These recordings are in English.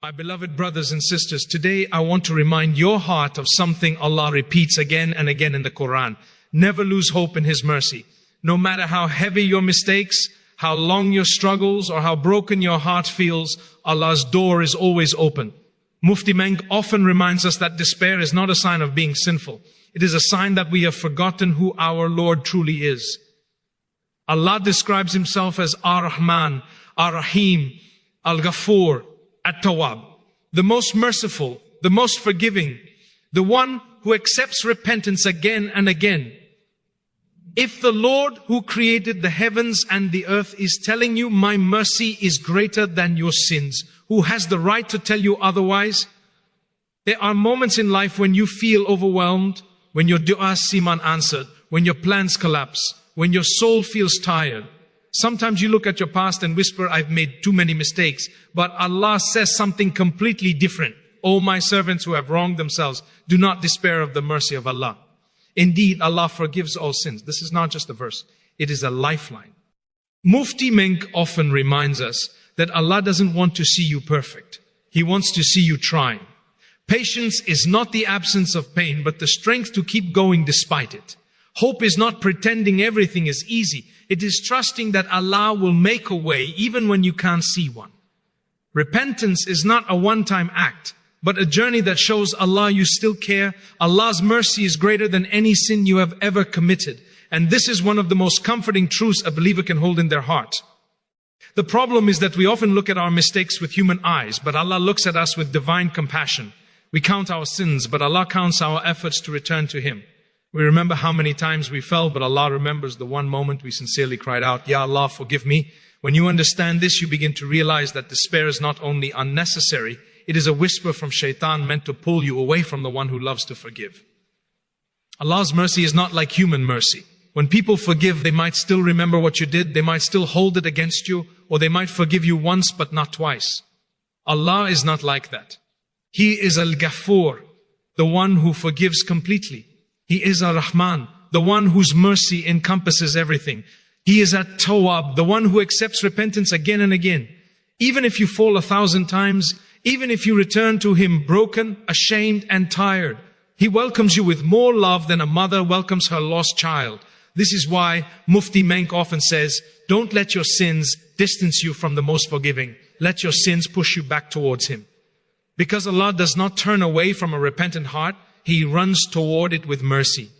My beloved brothers and sisters, today I want to remind your heart of something Allah repeats again and again in the Quran. Never lose hope in His mercy. No matter how heavy your mistakes, how long your struggles, or how broken your heart feels, Allah's door is always open. Mufti Menk often reminds us that despair is not a sign of being sinful. It is a sign that we have forgotten who our Lord truly is. Allah describes Himself as Ar-Rahman, Ar-Rahim, Al-Ghafoor, At-Tawbah, the most merciful, the most forgiving, the one who accepts repentance again and again. If the Lord who created the heavens and the earth is telling you, my mercy is greater than your sins, who has the right to tell you otherwise? There are moments in life when you feel overwhelmed, when your du'as seem unanswered, when your plans collapse, when your soul feels tired. Sometimes you look at your past and whisper, I've made too many mistakes. But Allah says something completely different. O my servants who have wronged themselves, do not despair of the mercy of Allah. Indeed, Allah forgives all sins. This is not just a verse. It is a lifeline. Mufti Menk often reminds us that Allah doesn't want to see you perfect. He wants to see you trying. Patience is not the absence of pain, but the strength to keep going despite it. Hope is not pretending everything is easy. It is trusting that Allah will make a way even when you can't see one. Repentance is not a one-time act, but a journey that shows Allah you still care. Allah's mercy is greater than any sin you have ever committed. And this is one of the most comforting truths a believer can hold in their heart. The problem is that we often look at our mistakes with human eyes, but Allah looks at us with divine compassion. We count our sins, but Allah counts our efforts to return to Him. We remember how many times we fell, but Allah remembers the one moment we sincerely cried out, Ya Allah, forgive me. When you understand this, you begin to realize that despair is not only unnecessary, it is a whisper from shaitan meant to pull you away from the one who loves to forgive. Allah's mercy is not like human mercy. When people forgive, they might still remember what you did, they might still hold it against you, or they might forgive you once but not twice. Allah is not like that. He is Al-Ghafoor, the one who forgives completely. He is Ar-Rahman, the one whose mercy encompasses everything. He is At-Tawbah, the one who accepts repentance again and again. Even if you fall 1,000 times, even if you return to Him broken, ashamed and tired, He welcomes you with more love than a mother welcomes her lost child. This is why Mufti Menk often says, don't let your sins distance you from the most forgiving. Let your sins push you back towards Him. Because Allah does not turn away from a repentant heart, He runs toward it with mercy.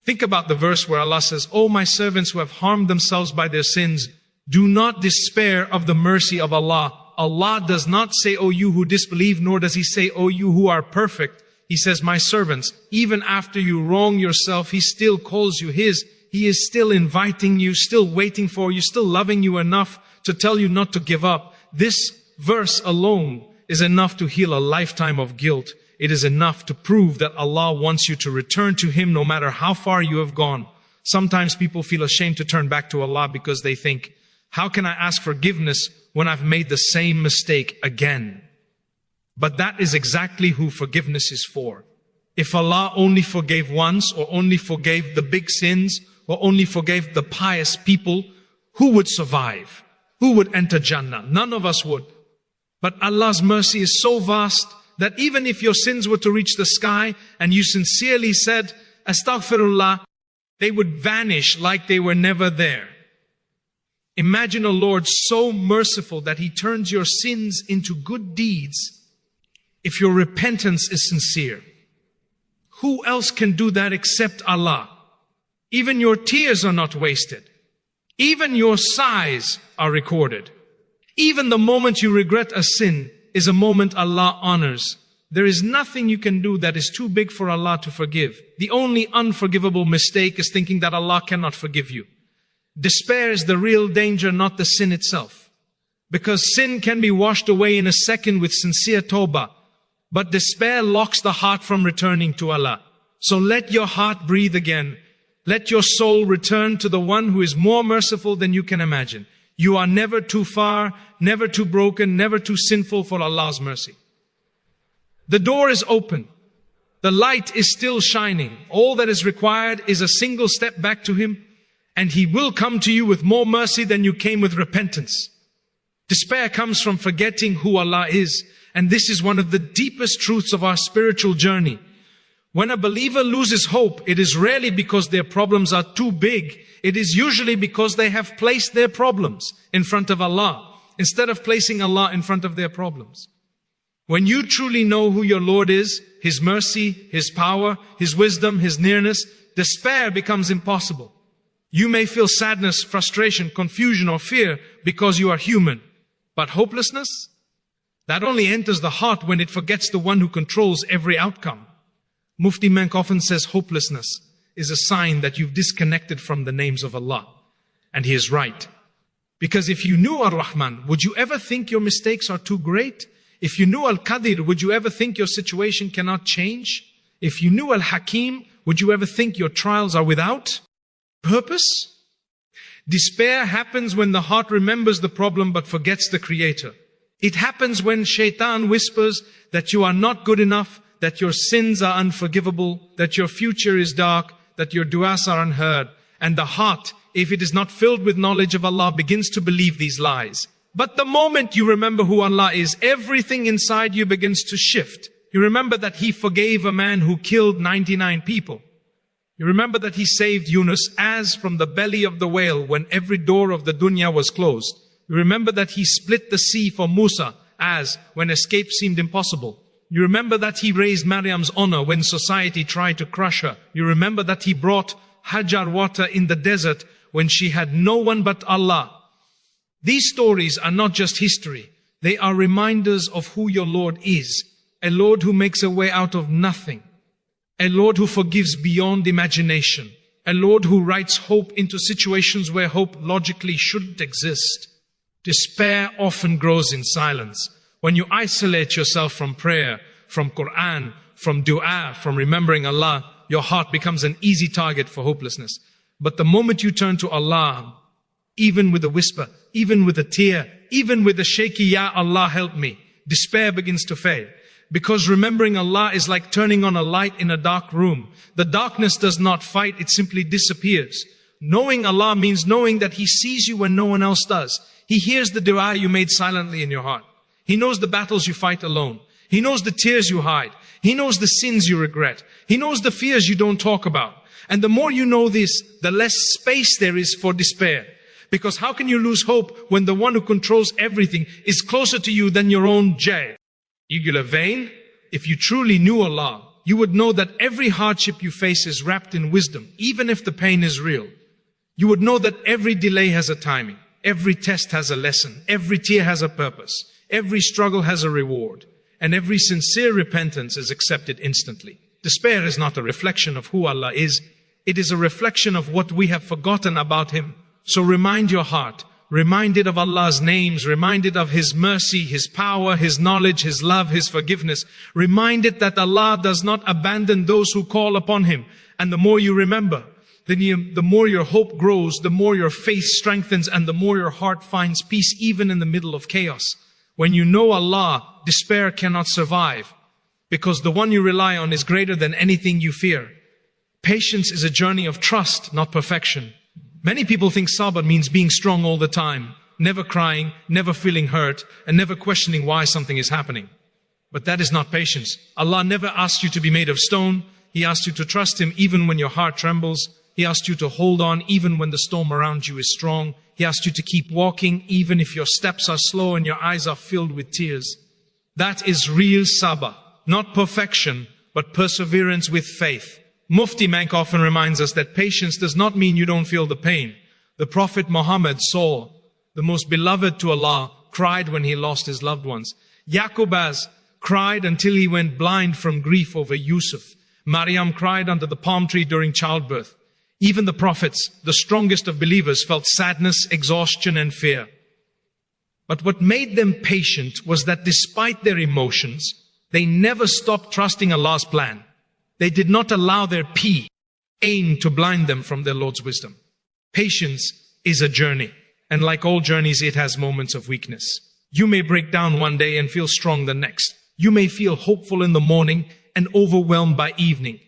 Think about the verse where Allah says, O my servants who have harmed themselves by their sins, do not despair of the mercy of Allah. Allah does not say, O you who disbelieve, nor does He say, O you who are perfect. He says, my servants, even after you wrong yourself, He still calls you His. He is still inviting you, still waiting for you, still loving you enough to tell you not to give up. This verse alone is enough to heal a lifetime of guilt. It is enough to prove that Allah wants you to return to Him no matter how far you have gone. Sometimes people feel ashamed to turn back to Allah because they think, how can I ask forgiveness when I've made the same mistake again? But that is exactly who forgiveness is for. If Allah only forgave once, or only forgave the big sins, or only forgave the pious people, who would survive? Who would enter Jannah? None of us would. But Allah's mercy is so vast that even if your sins were to reach the sky and you sincerely said, Astaghfirullah, they would vanish like they were never there. Imagine a Lord so merciful that He turns your sins into good deeds if your repentance is sincere. Who else can do that except Allah? Even your tears are not wasted. Even your sighs are recorded. Even the moment you regret a sin is a moment Allah honors. There is nothing you can do that is too big for Allah to forgive. The only unforgivable mistake is thinking that Allah cannot forgive you. Despair is the real danger, not the sin itself. Because sin can be washed away in a second with sincere tawbah. But despair locks the heart from returning to Allah. So let your heart breathe again. Let your soul return to the one who is more merciful than you can imagine. You are never too far, never too broken, never too sinful for Allah's mercy. The door is open. The light is still shining. All that is required is a single step back to Him, and He will come to you with more mercy than you came with repentance. Despair comes from forgetting who Allah is. And this is one of the deepest truths of our spiritual journey. When a believer loses hope, it is rarely because their problems are too big. It is usually because they have placed their problems in front of Allah, instead of placing Allah in front of their problems. When you truly know who your Lord is, His mercy, His power, His wisdom, His nearness, despair becomes impossible. You may feel sadness, frustration, confusion, or fear because you are human. But hopelessness? That only enters the heart when it forgets the one who controls every outcome. Mufti Menk often says hopelessness is a sign that you've disconnected from the names of Allah. And he is right. Because if you knew Ar-Rahman, would you ever think your mistakes are too great? If you knew Al-Qadir, would you ever think your situation cannot change? If you knew Al-Hakim, would you ever think your trials are without purpose? Despair happens when the heart remembers the problem but forgets the Creator. It happens when shaitan whispers that you are not good enough, that your sins are unforgivable, that your future is dark, that your du'as are unheard. And the heart, if it is not filled with knowledge of Allah, begins to believe these lies. But the moment you remember who Allah is, everything inside you begins to shift. You remember that He forgave a man who killed 99 people. You remember that He saved Yunus as from the belly of the whale when every door of the dunya was closed. You remember that He split the sea for Musa as when escape seemed impossible. You remember that He raised Maryam's honor when society tried to crush her. You remember that He brought Hajar water in the desert when she had no one but Allah. These stories are not just history. They are reminders of who your Lord is. A Lord who makes a way out of nothing. A Lord who forgives beyond imagination. A Lord who writes hope into situations where hope logically shouldn't exist. Despair often grows in silence. When you isolate yourself from prayer, from Quran, from dua, from remembering Allah, your heart becomes an easy target for hopelessness. But the moment you turn to Allah, even with a whisper, even with a tear, even with a shaky, Ya Allah help me, despair begins to fade. Because remembering Allah is like turning on a light in a dark room. The darkness does not fight, it simply disappears. Knowing Allah means knowing that He sees you when no one else does. He hears the dua you made silently in your heart. He knows the battles you fight alone. He knows the tears you hide. He knows the sins you regret. He knows the fears you don't talk about. And the more you know this, the less space there is for despair. Because how can you lose hope when the one who controls everything is closer to you than your own jail? Jugular vein, if you truly knew Allah, you would know that every hardship you face is wrapped in wisdom, even if the pain is real. You would know that every delay has a timing. Every test has a lesson. Every tear has a purpose. Every struggle has a reward. And every sincere repentance is accepted instantly. Despair is not a reflection of who Allah is. It is a reflection of what we have forgotten about Him. So remind your heart. Remind it of Allah's names. Remind it of His mercy, His power, His knowledge, His love, His forgiveness. Remind it that Allah does not abandon those who call upon Him. And the more you remember, the more your hope grows, the more your faith strengthens, and the more your heart finds peace even in the middle of chaos. When you know Allah, despair cannot survive, because the one you rely on is greater than anything you fear. Patience is a journey of trust, not perfection. Many people think sabr means being strong all the time, never crying, never feeling hurt, and never questioning why something is happening. But that is not patience. Allah never asked you to be made of stone. He asked you to trust Him even when your heart trembles. He asked you to hold on even when the storm around you is strong. He asked you to keep walking even if your steps are slow and your eyes are filled with tears. That is real sabr, not perfection, but perseverance with faith. Mufti Menk often reminds us that patience does not mean you don't feel the pain. The Prophet Muhammad saw, the most beloved to Allah, cried when he lost his loved ones. Yaqub cried until he went blind from grief over Yusuf. Maryam cried under the palm tree during childbirth. Even the prophets, the strongest of believers, felt sadness, exhaustion, and fear. But what made them patient was that despite their emotions, they never stopped trusting Allah's plan. They did not allow their pain to blind them from their Lord's wisdom. Patience is a journey, and like all journeys, it has moments of weakness. You may break down one day and feel strong the next. You may feel hopeful in the morning and overwhelmed by evening.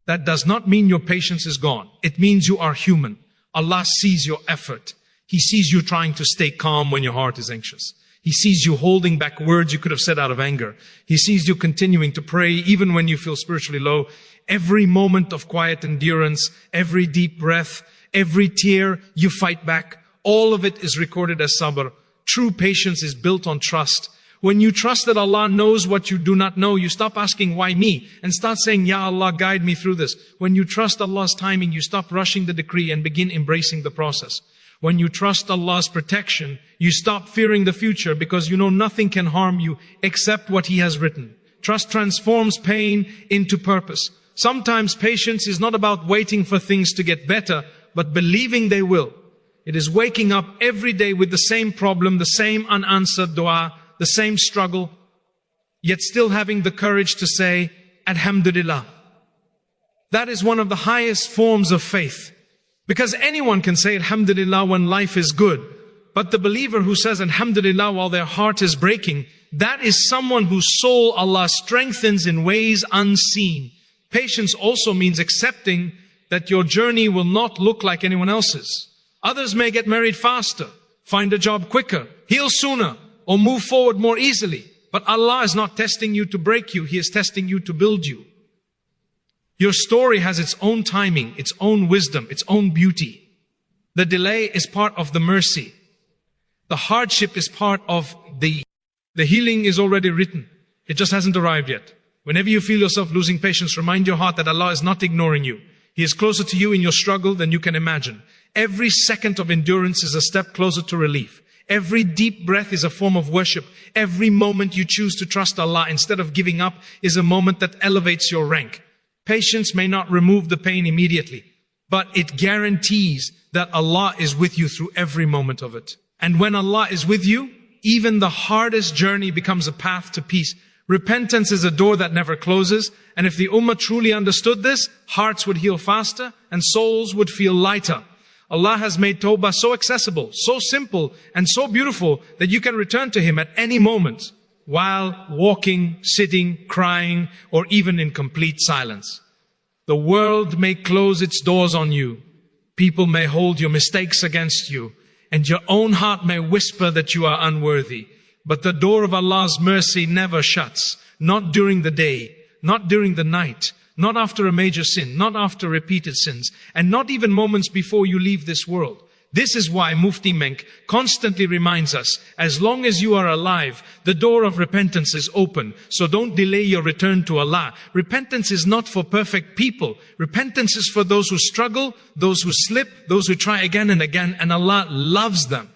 That does not mean your patience is gone. It means you are human. Allah sees your effort. He sees you trying to stay calm when your heart is anxious. He sees you holding back words you could have said out of anger. He sees you continuing to pray even when you feel spiritually low. Every moment of quiet endurance, every deep breath, every tear you fight back, all of it is recorded as sabr. True patience is built on trust. When you trust that Allah knows what you do not know, you stop asking, why me? And start saying, Ya Allah, guide me through this. When you trust Allah's timing, you stop rushing the decree and begin embracing the process. When you trust Allah's protection, you stop fearing the future because you know nothing can harm you except what He has written. Trust transforms pain into purpose. Sometimes patience is not about waiting for things to get better, but believing they will. It is waking up every day with the same problem, the same unanswered dua, the same struggle, yet still having the courage to say, Alhamdulillah. That is one of the highest forms of faith. Because anyone can say Alhamdulillah when life is good. But the believer who says Alhamdulillah while their heart is breaking, that is someone whose soul Allah strengthens in ways unseen. Patience also means accepting that your journey will not look like anyone else's. Others may get married faster, find a job quicker, heal sooner, or move forward more easily. But Allah is not testing you to break you. He is testing you to build you. Your story has its own timing, its own wisdom, its own beauty. The delay is part of the mercy. The hardship is part of the healing is already written. It just hasn't arrived yet. Whenever you feel yourself losing patience, remind your heart that Allah is not ignoring you. He is closer to you in your struggle than you can imagine. Every second of endurance is a step closer to relief. Every deep breath is a form of worship. Every moment you choose to trust Allah instead of giving up is a moment that elevates your rank. Patience may not remove the pain immediately, but it guarantees that Allah is with you through every moment of it. And when Allah is with you, even the hardest journey becomes a path to peace. Repentance is a door that never closes, and if the Ummah truly understood this, hearts would heal faster and souls would feel lighter. Allah has made Tawbah so accessible, so simple, and so beautiful that you can return to Him at any moment while walking, sitting, crying, or even in complete silence. The world may close its doors on you. People may hold your mistakes against you, and your own heart may whisper that you are unworthy. But the door of Allah's mercy never shuts, not during the day, not during the night, not after a major sin, not after repeated sins, and not even moments before you leave this world. This is why Mufti Menk constantly reminds us, as long as you are alive, the door of repentance is open. So don't delay your return to Allah. Repentance is not for perfect people. Repentance is for those who struggle, those who slip, those who try again and again, and Allah loves them.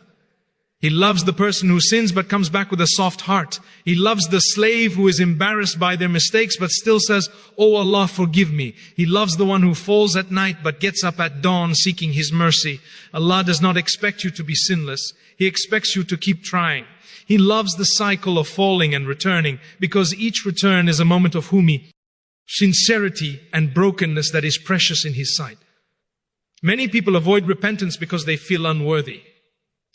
He loves the person who sins but comes back with a soft heart. He loves the slave who is embarrassed by their mistakes but still says, "Oh Allah, forgive me." He loves the one who falls at night but gets up at dawn seeking His mercy. Allah does not expect you to be sinless. He expects you to keep trying. He loves the cycle of falling and returning because each return is a moment of humi, sincerity and brokenness that is precious in His sight. Many people avoid repentance because they feel unworthy.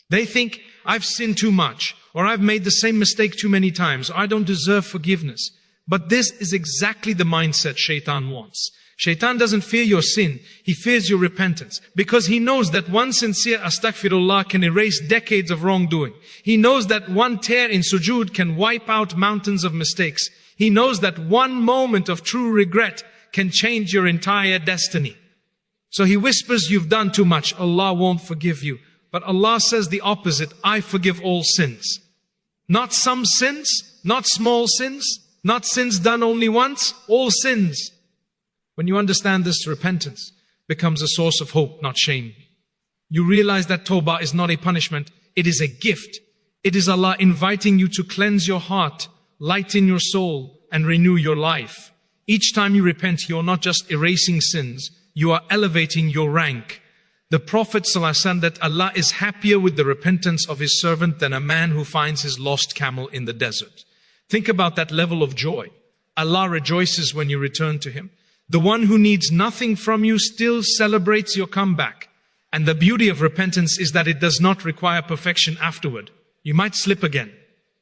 They think, I've sinned too much, or I've made the same mistake too many times, or I don't deserve forgiveness. But this is exactly the mindset Shaitan wants. Shaitan doesn't fear your sin, he fears your repentance. Because he knows that one sincere astaghfirullah can erase decades of wrongdoing. He knows that one tear in sujood can wipe out mountains of mistakes. He knows that one moment of true regret can change your entire destiny. So he whispers, you've done too much, Allah won't forgive you. But Allah says the opposite, I forgive all sins. Not some sins, not small sins, not sins done only once, all sins. When you understand this, repentance becomes a source of hope, not shame. You realize that Tawbah is not a punishment, it is a gift. It is Allah inviting you to cleanse your heart, lighten your soul, and renew your life. Each time you repent, you're not just erasing sins, you are elevating your rank. The Prophet ﷺ said that Allah is happier with the repentance of His servant than a man who finds his lost camel in the desert. Think about that level of joy. Allah rejoices when you return to Him. The one who needs nothing from you still celebrates your comeback. And the beauty of repentance is that it does not require perfection afterward. You might slip again.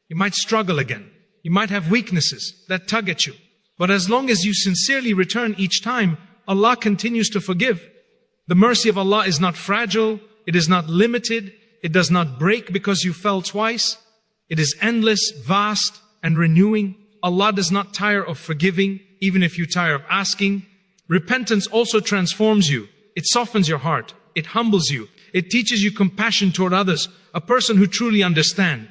You might struggle again. You might have weaknesses that tug at you. But as long as you sincerely return each time, Allah continues to forgive. The mercy of Allah is not fragile, it is not limited, It does not break because you fell twice. It is endless, vast, and renewing. Allah does not tire of forgiving, even if you tire of asking. Repentance also transforms you. It softens your heart. It humbles you. It teaches you compassion toward others, a person who truly understands.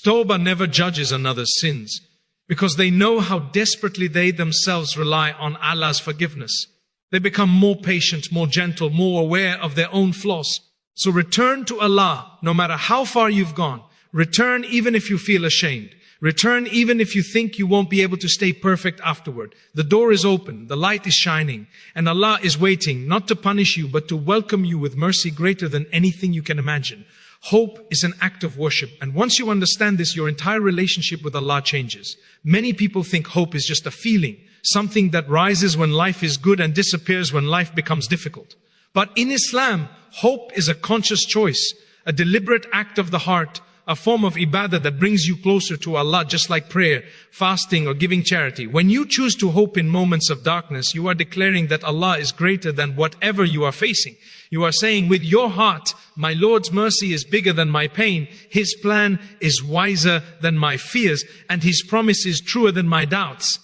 Tawbah never judges another's sins, because they know how desperately they themselves rely on Allah's forgiveness. They become more patient, more gentle, more aware of their own flaws. So return to Allah, no matter how far you've gone. Return even if you feel ashamed. Return even if you think you won't be able to stay perfect afterward. The door is open, the light is shining, and Allah is waiting not to punish you, but to welcome you with mercy greater than anything you can imagine. Hope is an act of worship, and once you understand this, your entire relationship with Allah changes. Many people think hope is just a feeling, something that rises when life is good and disappears when life becomes difficult. But in Islam, hope is a conscious choice, a deliberate act of the heart, a form of ibadah that brings you closer to Allah, just like prayer, fasting, or giving charity. When you choose to hope in moments of darkness, you are declaring that Allah is greater than whatever you are facing. You are saying with your heart, my Lord's mercy is bigger than my pain, His plan is wiser than my fears, and His promise is truer than my doubts.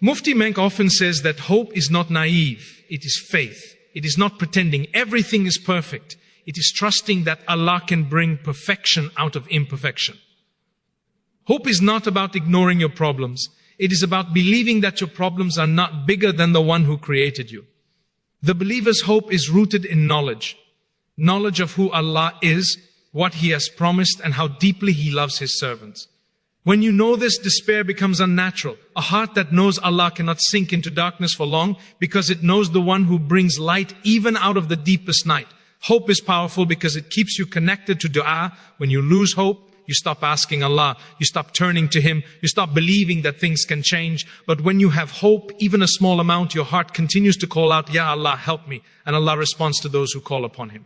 Mufti Menk often says that hope is not naive, it is faith. It is not pretending everything is perfect. It is trusting that Allah can bring perfection out of imperfection. Hope is not about ignoring your problems. It is about believing that your problems are not bigger than the one who created you. The believer's hope is rooted in knowledge. Knowledge of who Allah is, what He has promised, and how deeply He loves His servants. When you know this, despair becomes unnatural. A heart that knows Allah cannot sink into darkness for long because it knows the one who brings light even out of the deepest night. Hope is powerful because it keeps you connected to dua. When you lose hope, you stop asking Allah, you stop turning to Him, you stop believing that things can change. But when you have hope, even a small amount, your heart continues to call out, Ya Allah, help me. And Allah responds to those who call upon Him.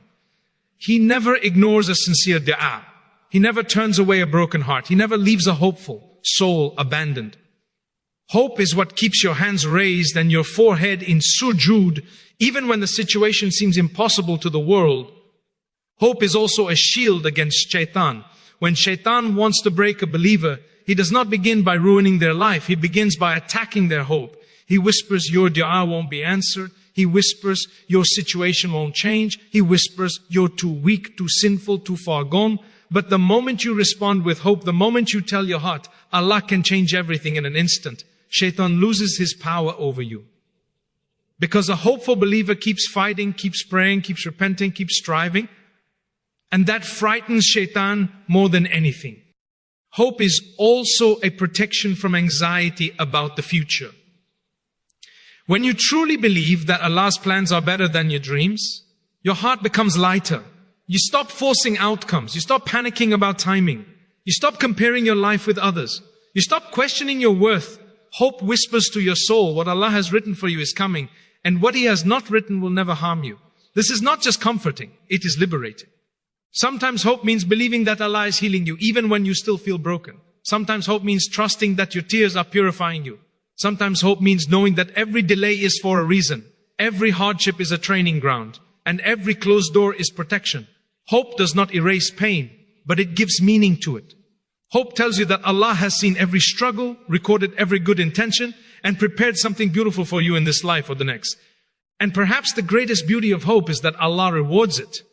He never ignores a sincere dua. He never turns away a broken heart. He never leaves a hopeful soul abandoned. Hope is what keeps your hands raised and your forehead in sujood, even when the situation seems impossible to the world. Hope is also a shield against shaitan. When shaitan wants to break a believer, he does not begin by ruining their life. He begins by attacking their hope. He whispers, your dua won't be answered. He whispers, your situation won't change. He whispers, you're too weak, too sinful, too far gone. But the moment you respond with hope, the moment you tell your heart, Allah can change everything in an instant, shaitan loses his power over you. Because a hopeful believer keeps fighting, keeps praying, keeps repenting, keeps striving. And that frightens shaitan more than anything. Hope is also a protection from anxiety about the future. When you truly believe that Allah's plans are better than your dreams, your heart becomes lighter. You stop forcing outcomes. You stop panicking about timing. You stop comparing your life with others. You stop questioning your worth. Hope whispers to your soul, what Allah has written for you is coming, and what He has not written will never harm you. This is not just comforting, it is liberating. Sometimes hope means believing that Allah is healing you, even when you still feel broken. Sometimes hope means trusting that your tears are purifying you. Sometimes hope means knowing that every delay is for a reason. Every hardship is a training ground, and every closed door is protection. Hope does not erase pain, but it gives meaning to it. Hope tells you that Allah has seen every struggle, recorded every good intention, and prepared something beautiful for you in this life or the next. And perhaps the greatest beauty of hope is that Allah rewards it.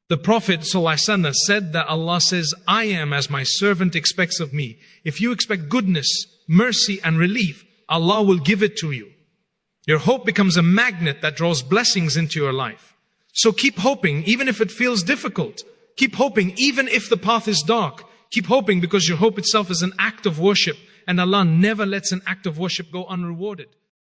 The Prophet ﷺ said that Allah says, I am as my servant expects of me. If you expect goodness, mercy, and relief, Allah will give it to you. Your hope becomes a magnet that draws blessings into your life. So keep hoping, even if it feels difficult. Keep hoping, even if the path is dark. Keep hoping because your hope itself is an act of worship, and Allah never lets an act of worship go unrewarded.